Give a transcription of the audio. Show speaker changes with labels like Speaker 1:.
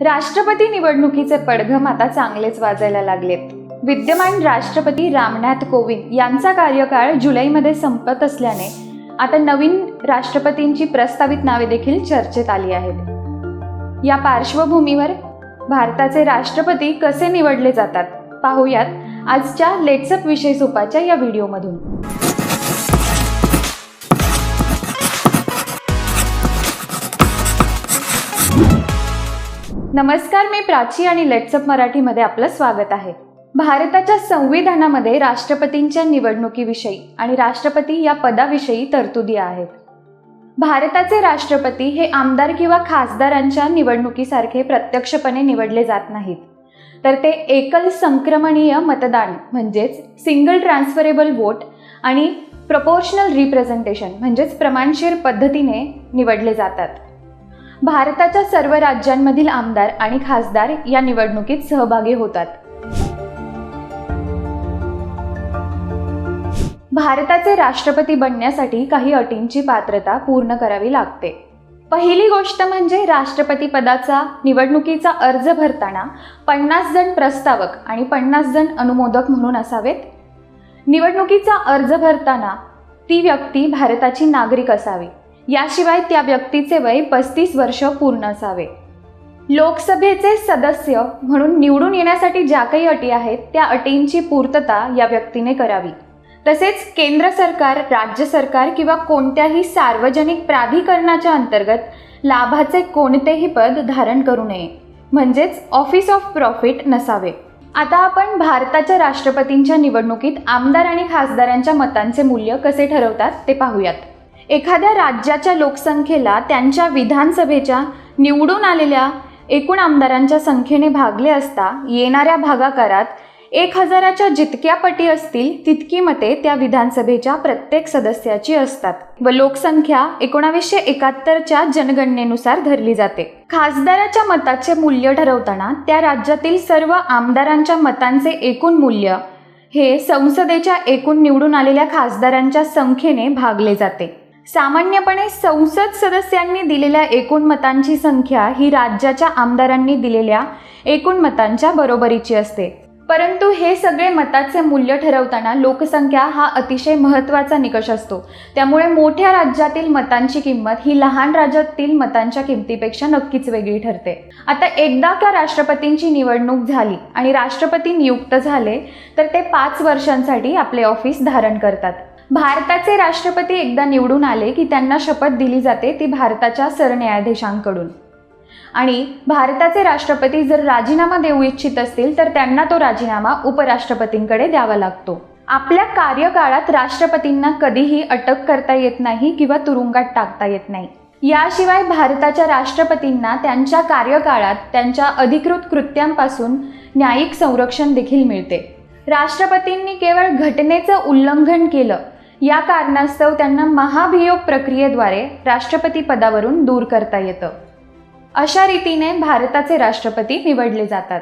Speaker 1: राष्ट्रपती निवडणुकीचे पडघम आता चांगलेच वाजायला लागलेत। विद्यमान राष्ट्रपती रामनाथ कोविंद यांचा कार्यकाळ जुलैमध्ये संपत असल्याने आता नवीन राष्ट्रपतींची प्रस्तावित नावे देखील चर्चेत आली आहेत। या पार्श्वभूमीवर भारताचे राष्ट्रपती कसे निवडले जातात पाहूयात आजच्या लेट्स अप विषय सोपाच्या या व्हिडिओमधून। नमस्कार, मी प्राची आणि लेट्स अप मराठीमध्ये आपलं स्वागत आहे। भारताच्या संविधानामध्ये राष्ट्रपतींच्या निवडणुकीविषयी आणि राष्ट्रपती या पदाविषयी तरतुदी आहेत। भारताचे राष्ट्रपती हे आमदार किंवा खासदारांच्या निवडणुकीसारखे प्रत्यक्षपणे निवडले जात नाहीत, तर ते एकल संक्रमणीय मतदान म्हणजेच सिंगल ट्रान्सफरेबल वोट आणि प्रपोर्शनल रिप्रेझेंटेशन म्हणजेच प्रमाणशीर पद्धतीने निवडले जातात। भारताच्या सर्व राज्यांमधील आमदार आणि खासदार या निवडणुकीत सहभागी होतात। भारताचे राष्ट्रपती बनण्यासाठी काही अटींची पात्रता पूर्ण करावी लागते। पहिली गोष्ट म्हणजे राष्ट्रपती पदाचा निवडणुकीचा अर्ज भरताना 50 जण प्रस्तावक आणि 50 जण अनुमोदक म्हणून असावेत। निवडणुकीचा अर्ज भरताना ती व्यक्ती भारताची नागरिक असावी, याशिवाय त्या व्यक्तीचे वय 35 वर्ष पूर्ण असावे। लोकसभेचे सदस्य म्हणून निवडून येण्यासाठी ज्या काही अटी आहेत त्या अटींची पूर्तता या व्यक्तीने करावी। तसेच केंद्र सरकार, राज्य सरकार किंवा कोणत्याही सार्वजनिक प्राधिकरणाच्या अंतर्गत लाभाचे कोणतेही पद धारण करू नये, म्हणजेच ऑफिस ऑफ प्रॉफिट नसावे। आता आपण भारताच्या राष्ट्रपतींच्या निवडणुकीत आमदार आणि खासदारांच्या मतांचे मूल्य कसे ठरवतात ते पाहूयात। एखाद्या राज्याच्या लोकसंख्येला त्यांच्या विधानसभेच्या निवडून आलेल्या एकूण आमदारांच्या संख्येने भागले असता येणाऱ्या भागाकारात 1000च्या जितक्या पटी असतील तितकी मते त्या विधानसभेच्या प्रत्येक सदस्याची असतात व लोकसंख्या 1971च्या जनगणनेनुसार धरली जाते। खासदाराच्या मताचे मूल्य ठरवताना त्या राज्यातील सर्व आमदारांच्या मतांचे एकूण मूल्य हे संसदेच्या एकूण निवडून आलेल्या खासदारांच्या संख्येने भागले जाते। सामान्यपणे संसद सदस्यांनी दिलेल्या एकूण मतांची संख्या ही राज्याच्या आमदारांनी दिलेल्या एकूण मतांच्या बरोबरीची असते। परंतु हे सगळे मताचे मूल्य ठरवताना लोकसंख्या हा अतिशय महत्त्वाचा निकष असतो, त्यामुळे मोठ्या राज्यातील मतांची किंमत ही लहान राज्यातील मतांच्या किमतीपेक्षा नक्कीच वेगळी ठरते। आता एकदा का राष्ट्रपतींची निवडणूक झाली आणि राष्ट्रपती नियुक्त झाले तर ते 5 वर्षांसाठी आपले ऑफिस धारण करतात। भारताचे राष्ट्रपती एकदा निवडून आले की त्यांना शपथ दिली जाते ती भारताच्या सरन्यायाधीशांकडून, आणि भारताचे राष्ट्रपती जर राजीनामा देऊ इच्छित असतील तर त्यांना तो राजीनामा उपराष्ट्रपतींकडे द्यावा लागतो। आपल्या कार्यकाळात राष्ट्रपतींना कधीही अटक करता येत नाही किंवा तुरुंगात टाकता येत नाही। याशिवाय भारताच्या राष्ट्रपतींना त्यांच्या कार्यकाळात त्यांच्या अधिकृत कृत्यांपासून न्यायिक संरक्षण देखील मिळते। राष्ट्रपतींनी केवळ घटनेचं उल्लंघन केलं या कारणास्तव त्यांना महाभियोग प्रक्रियेद्वारे राष्ट्रपती पदावरून दूर करता येतं। अशा रीतीने भारताचे राष्ट्रपती निवडले जातात।